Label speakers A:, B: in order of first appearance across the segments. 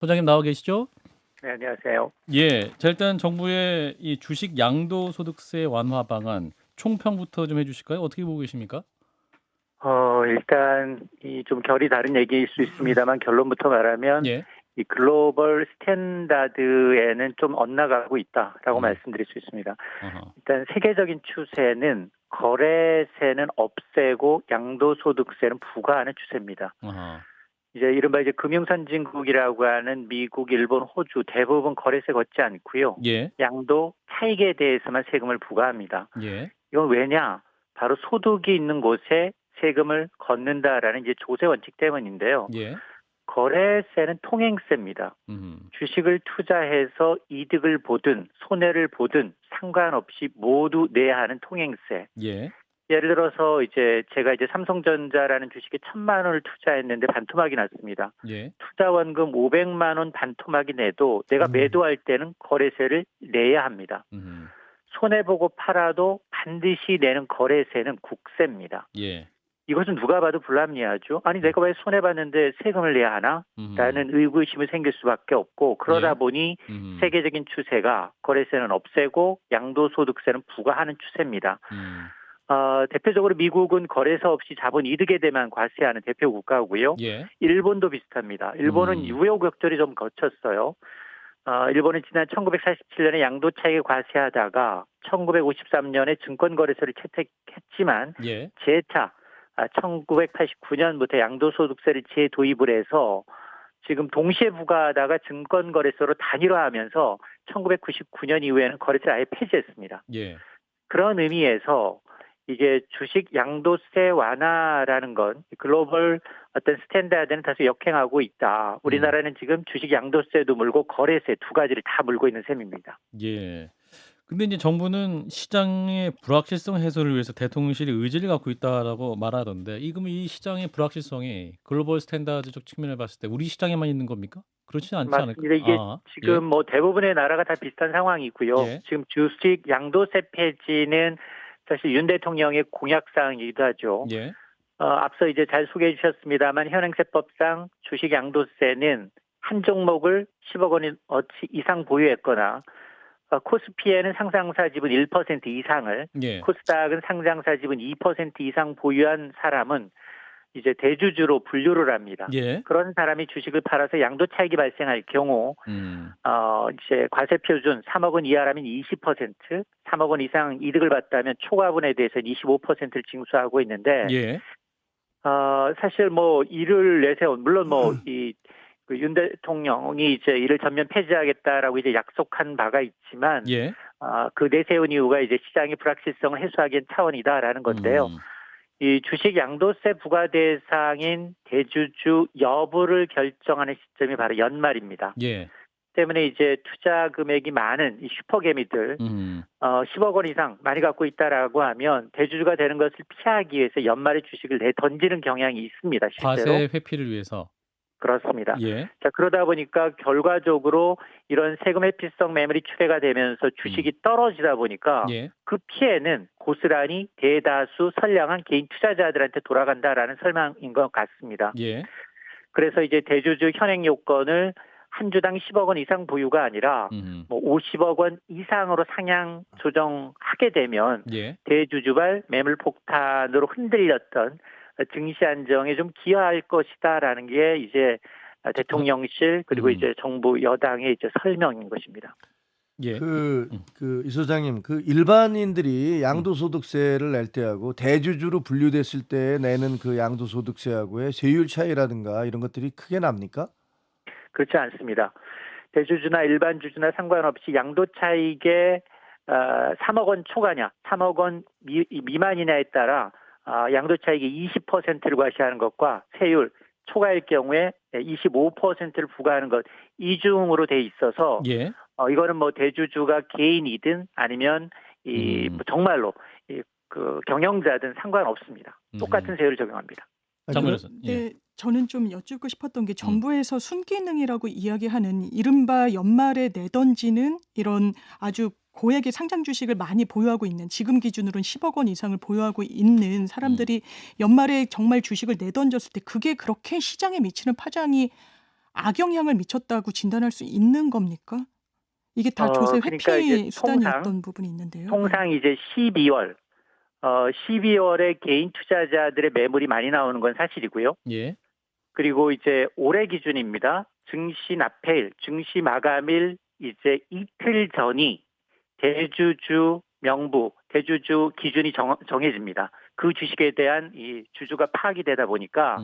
A: 소장님 나와 계시죠?
B: 네, 안녕하세요.
A: 예. 자, 일단 정부의 이 주식 양도소득세 완화 방안 총평부터 좀 해주실까요? 어떻게 보고 계십니까?
B: 일단 이 좀 결이 다른 얘기일 수 있습니다만 결론부터 말하면
A: 예.
B: 이 글로벌 스탠다드에는 좀 엇나가고 있다라고
A: 음.
B: 말씀드릴 수 있습니다.
A: 어허.
B: 일단 세계적인 추세는 거래세는 없애고 양도소득세는 부과하는 추세입니다.
A: 어허.
B: 이른바 금융선진국이라고 하는 미국, 일본, 호주 대부분 거래세 걷지 않고요.
A: 예.
B: 양도 차익에 대해서만 세금을 부과합니다.
A: 예.
B: 이건 왜냐? 바로 소득이 있는 곳에 세금을 걷는다라는 조세 원칙 때문인데요.
A: 예.
B: 거래세는 통행세입니다. 주식을 투자해서 이득을 보든 손해를 보든 상관없이 모두 내야 하는 통행세.
A: 예.
B: 예를 들어서 제가 삼성전자라는 주식에 1,000만 원을 투자했는데 반토막이 났습니다.
A: 예.
B: 투자 원금 500만 원 반토막이 내도 내가 매도할 때는 거래세를 내야 합니다. 손해보고 팔아도 반드시 내는 거래세는 국세입니다.
A: 예.
B: 이것은 누가 봐도 불합리하죠. 아니 내가 왜 손해봤는데 세금을 내야 하나? 라는 의구심이 생길 수밖에 없고 그러다
A: 예.
B: 보니 세계적인 추세가 거래세는 없애고 양도소득세는 부과하는 추세입니다. 대표적으로 미국은 거래세 없이 자본 이득에 대해만 과세하는 대표 국가고요.
A: 예.
B: 일본도 비슷합니다. 일본은 우여곡절이 좀 거쳤어요. 일본은 지난 1947년에 양도 차익을 과세하다가 1953년에 증권거래소를 채택했지만
A: 예.
B: 재차 1989년부터 양도소득세를 재도입을 해서 지금 동시에 부과하다가 증권거래소로 단일화하면서 1999년 이후에는 거래세를 아예 폐지했습니다.
A: 예.
B: 그런 의미에서 이게 주식 양도세 완화라는 건 글로벌 어떤 스탠다드는 다소 역행하고 있다. 우리나라는 지금 주식 양도세도 물고 거래세 두 가지를 다 물고 있는 셈입니다.
A: 예. 근데 이제 정부는 시장의 불확실성 해소를 위해서 대통령실이 의지를 갖고 있다라고 말하던데, 그러면 이 시장의 불확실성이 글로벌 스탠다드적 측면을 봤을 때 우리 시장에만 있는 겁니까? 그렇지는 않지 않을까?
B: 맞습니다. 이게
A: 예.
B: 지금 대부분의 나라가 다 비슷한 상황이고요.
A: 예.
B: 지금 주식 양도세 폐지는 사실 윤 대통령의 공약사항이기도 하죠.
A: 예.
B: 앞서 잘 소개해 주셨습니다만 현행세법상 주식 양도세는 한 종목을 10억 원 이상 보유했거나 코스피에는 상장사 지분 1% 이상을,
A: 예.
B: 코스닥은 상장사 지분 2% 이상 보유한 사람은 대주주로 분류를 합니다.
A: 예.
B: 그런 사람이 주식을 팔아서 양도 차익이 발생할 경우 과세 표준 3억 원 이하라면 20%, 3억 원 이상 이득을 봤다면 초과분에 대해서는 25%를 징수하고 있는데
A: 예.
B: 사실 이를 내세운 물론 윤 대통령이 이를 전면 폐지하겠다라고 약속한 바가 있지만
A: 예.
B: 그 내세운 이유가 시장의 불확실성을 해소하기 차원이다라는 건데요. 이 주식 양도세 부과 대상인 대주주 여부를 결정하는 시점이 바로 연말입니다.
A: 예.
B: 때문에 투자 금액이 많은 이 슈퍼개미들 10억 원 이상 많이 갖고 있다라고 하면 대주주가 되는 것을 피하기 위해서 연말에 주식을 내던지는 경향이 있습니다. 실제로.
A: 과세 회피를 위해서.
B: 그렇습니다.
A: 예.
B: 자, 그러다 보니까 결과적으로 이런 세금 회피성 매물이 출회가 되면서 주식이 떨어지다 보니까
A: 예.
B: 그 피해는 고스란히 대다수 선량한 개인 투자자들한테 돌아간다라는 설명인 것 같습니다.
A: 예.
B: 그래서 대주주 현행 요건을 한 주당 10억 원 이상 보유가 아니라 50억 원 이상으로 상향 조정하게 되면
A: 예.
B: 대주주발 매물 폭탄으로 흔들렸던 증시 안정에 좀 기여할 것이다라는 게 대통령실 그리고 정부 여당의 설명인 것입니다.
A: 예.
C: 이 소장님, 일반인들이 양도소득세를 낼 때하고 대주주로 분류됐을 때 내는 그 양도소득세하고의 세율 차이라든가 이런 것들이 크게 납니까?
B: 그렇지 않습니다. 대주주나 일반 주주나 상관없이 양도 차익에 3억 원 초과냐, 3억 원 미만이냐에 따라 양도 차익의 20%를 과세하는 것과 세율 초과일 경우에 25%를 부과하는 것 이중으로 돼 있어서
A: 예.
B: 이거는 대주주가 개인이든 아니면 정말로 그 경영자든 상관없습니다. 똑같은 세율을 적용합니다.
D: 네, 저는 좀 여쭙고 싶었던 게 정부에서 순기능이라고 이야기하는 이른바 연말에 내던지는 이런 아주 고액의 상장 주식을 많이 보유하고 있는, 지금 기준으로는 10억 원 이상을 보유하고 있는 사람들이 연말에 정말 주식을 내던졌을 때 그게 그렇게 시장에 미치는 파장이 악영향을 미쳤다고 진단할 수 있는 겁니까? 이게 다 조세
B: 그러니까
D: 회피
B: 이제
D: 수단이었던 부분이 있는데요.
B: 통상 이제 12월에 개인 투자자들의 매물이 많이 나오는 건 사실이고요.
A: 예.
B: 그리고 이제 올해 기준입니다. 증시 납회일, 증시 마감일 이제 이틀 전이 대주주 명부, 대주주 기준이 정해집니다. 그 주식에 대한 이 주주가 파악이 되다 보니까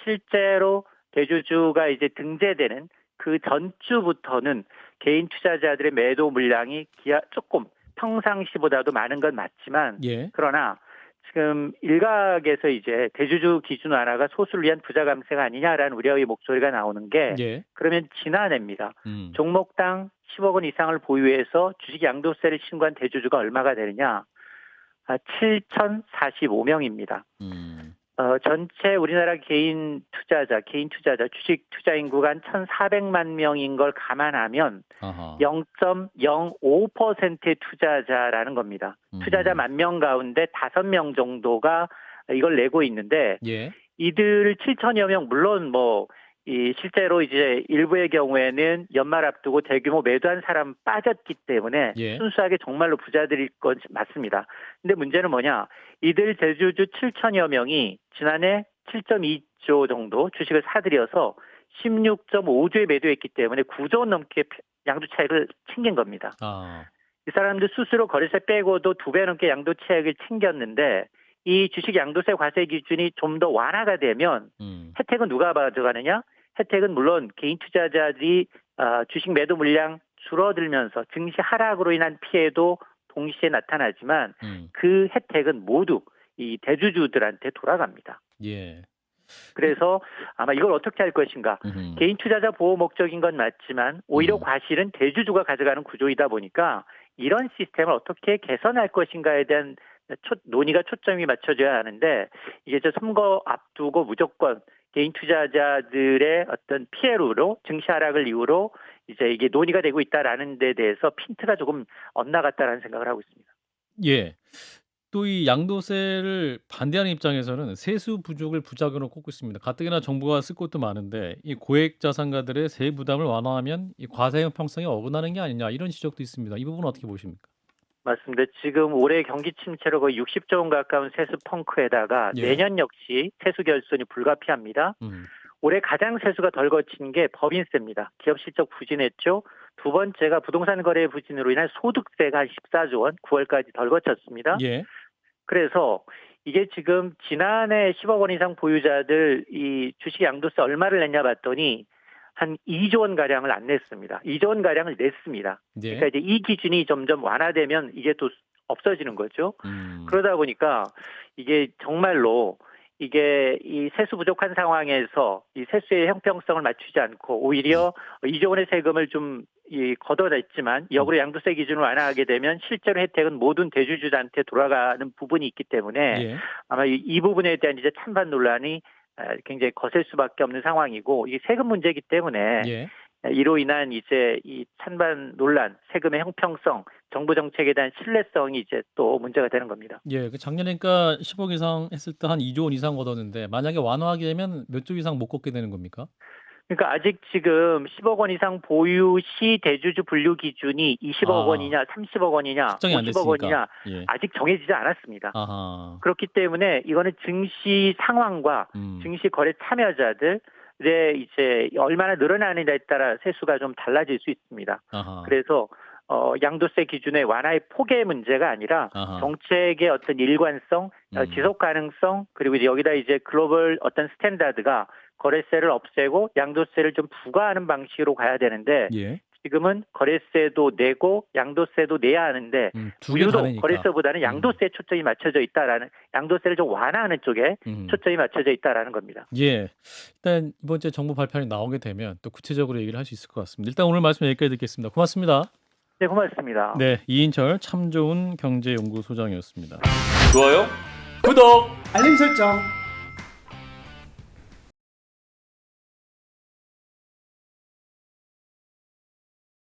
B: 실제로 대주주가 이제 등재되는 그 전주부터는 개인 투자자들의 매도 물량이 조금 평상시보다도 많은 건 맞지만
A: 예.
B: 그러나 지금 일각에서 이제 대주주 기준 완화가 소수를 위한 부자 감세가 아니냐라는 우려의 목소리가 나오는 게
A: 예.
B: 그러면 지난해입니다. 종목당 10억 원 이상을 보유해서 주식 양도세를 신고한 대주주가 얼마가 되느냐? 7,045명입니다. 전체 우리나라 개인 투자자, 주식 투자 인구가 한 1,400만 명인 걸 감안하면 0.05%의 투자자라는 겁니다. 투자자 10,000명 가운데 5명 정도가 이걸 내고 있는데
A: 예.
B: 이들 7천여 명 물론 실제로 이제 일부의 경우에는 연말 앞두고 대규모 매도한 사람 빠졌기 때문에
A: 예.
B: 순수하게 정말로 부자들일 건 맞습니다. 근데 문제는 뭐냐? 이들 대주주 7천여 명이 지난해 7.2조 정도 주식을 사들여서 16.5조에 매도했기 때문에 9조 원 넘게 양도 차익을 챙긴 겁니다. 이 사람들 스스로 거래세 빼고도 2배 넘게 양도 차익을 챙겼는데 이 주식 양도세 과세 기준이 좀 더 완화가 되면 혜택은 누가 가져가느냐? 혜택은 물론 개인 투자자들이 주식 매도 물량 줄어들면서 증시 하락으로 인한 피해도 동시에 나타나지만 그 혜택은 모두 이 대주주들한테 돌아갑니다.
A: 예.
B: 그래서 아마 이걸 어떻게 할 것인가. 개인 투자자 보호 목적인 건 맞지만 오히려 과실은 대주주가 가져가는 구조이다 보니까 이런 시스템을 어떻게 개선할 것인가에 대한 논의가 초점이 맞춰져야 하는데 이게 선거 앞두고 무조건 개인 투자자들의 어떤 피해로 증시 하락을 이유로 이제 이게 논의가 되고 있다라는 데 대해서 핀트가 조금 엇나갔다라는 생각을 하고 있습니다.
A: 예. 또 이 양도세를 반대하는 입장에서는 세수 부족을 부작용으로 꼽고 있습니다. 가뜩이나 정부가 쓸 것도 많은데 이 고액 자산가들의 세부 부담을 완화하면 이 과세 형평성이 어긋나는 게 아니냐 이런 지적도 있습니다. 이 부분은 어떻게 보십니까?
B: 맞습니다. 지금 올해 경기 침체로 거의 60조 원 가까운 세수 펑크에다가
A: 예.
B: 내년 역시 세수 결손이 불가피합니다. 올해 가장 세수가 덜 거친 게 법인세입니다. 기업 실적 부진했죠. 두 번째가 부동산 거래 부진으로 인한 소득세가 한 14조 원 9월까지 덜 거쳤습니다.
A: 예.
B: 그래서 이게 지금 지난해 10억 원 이상 보유자들 이 주식 양도세 얼마를 냈냐 봤더니 한 2조 원 가량을 안 냈습니다. 2조 원 가량을 냈습니다.
A: 예.
B: 그러니까 이제 이 기준이 점점 완화되면 이게 또 없어지는 거죠. 그러다 보니까 이게 정말로 이게 이 세수 부족한 상황에서 이 세수의 형평성을 맞추지 않고 오히려 2조 원의 세금을 좀 걷어냈지만 역으로 양도세 기준을 완화하게 되면 실제로 혜택은 모든 대주주한테 돌아가는 부분이 있기 때문에
A: 예.
B: 아마 이 부분에 대한 이제 찬반 논란이 굉장히 거셀 수밖에 없는 상황이고 이게 세금 문제이기 때문에
A: 예.
B: 이로 인한 이제 이 찬반 논란, 세금의 형평성, 정부 정책에 대한 신뢰성이 이제 또 문제가 되는 겁니다.
A: 예. 그 작년에니까 10억 이상 했을 때 한 2조 원 이상 얻었는데 만약에 완화하게 되면 몇 조 이상 못 걷게 되는 겁니까?
B: 그러니까 아직 지금 10억 원 이상 보유 시 대주주 분류 기준이 20억 원이냐, 30억 원이냐,
A: 측정이 안
B: 50억
A: 됐으니까.
B: 원이냐
A: 예.
B: 아직 정해지지 않았습니다.
A: 아하.
B: 그렇기 때문에 이거는 증시 상황과 증시 거래 참여자들의 이제 얼마나 늘어나느냐에 따라 세수가 좀 달라질 수 있습니다.
A: 아하.
B: 그래서 양도세 기준의 완화의 폭의 문제가 아니라
A: 아하.
B: 정책의 어떤 일관성, 지속 가능성 그리고 이제 여기다 이제 글로벌 어떤 스탠다드가 거래세를 없애고 양도세를 좀 부과하는 방식으로 가야 되는데
A: 예.
B: 지금은 거래세도 내고 양도세도 내야 하는데
A: 두 개
B: 우리도
A: 다르니까.
B: 거래세보다는 양도세에 초점이 맞춰져 있다라는 양도세를 좀 완화하는 쪽에 초점이 맞춰져 있다라는 겁니다.
A: 예. 일단 이번 주에 정부 발표안이 나오게 되면 또 구체적으로 얘기를 할 수 있을 것 같습니다. 일단 오늘 말씀 여기까지 듣겠습니다. 고맙습니다.
B: 네, 고맙습니다.
A: 네, 이인철 참 좋은 경제연구소장이었습니다.
E: 좋아요,
A: 구독!
C: 알림 설정.